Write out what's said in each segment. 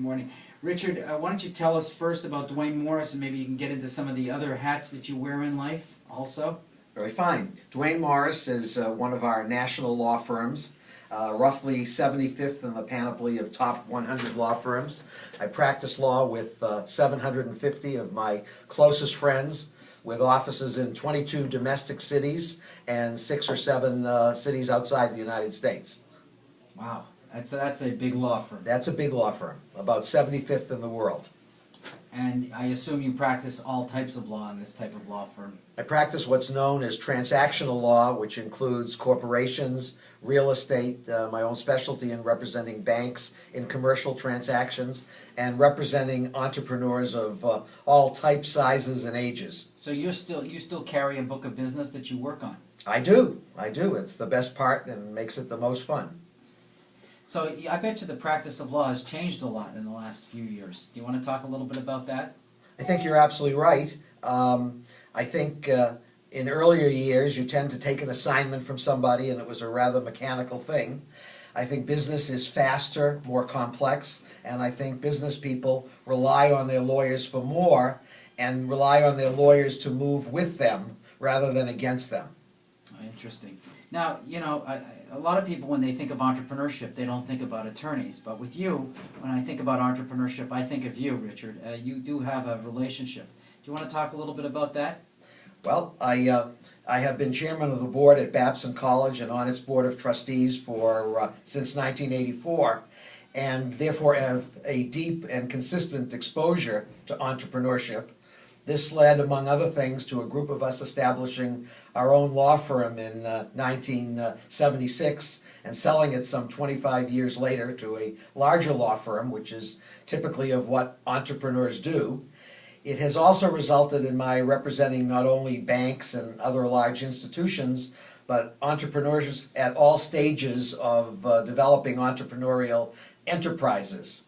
Good morning. Richard, why don't you tell us first about Duane Morris, and maybe you can get into some of the other hats that you wear in life also? Very fine. Duane Morris is one of our national law firms, roughly 75th in the panoply of top 100 law firms. I practice law with 750 of my closest friends, with offices in 22 domestic cities and 6 or 7 cities outside the United States. Wow, that's a big law firm. That's a big law firm, about 75th in the world. And I assume you practice all types of law in this type of law firm. I practice what's known as transactional law, which includes corporations, real estate, my own specialty in representing banks in commercial transactions, and representing entrepreneurs of all types, sizes, and ages. So you still carry a book of business that you work on? I do. It's the best part and makes it the most fun. So I bet you the practice of law has changed a lot in the last few years. Do you want to talk a little bit about that? I think you're absolutely right. I think in earlier years you tend to take an assignment from somebody and it was a rather mechanical thing. I think business is faster, more complex, and I think business people rely on their lawyers for more and rely on their lawyers to move with them rather than against them. Interesting. Now, you know, a lot of people, when they think of entrepreneurship, they don't think about attorneys. But with you, when I think about entrepreneurship, I think of you, Richard. You do have a relationship. Do you want to talk a little bit about that? Well, I have been chairman of the board at Babson College and on its board of trustees for since 1984, and therefore have a deep and consistent exposure to entrepreneurship. This led, among other things, to a group of us establishing our own law firm in 1976 and selling it some 25 years later to a larger law firm, which is typically of what entrepreneurs do. It has also resulted in my representing not only banks and other large institutions, but entrepreneurs at all stages of developing entrepreneurial enterprises.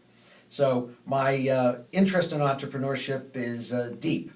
So my interest in entrepreneurship is deep.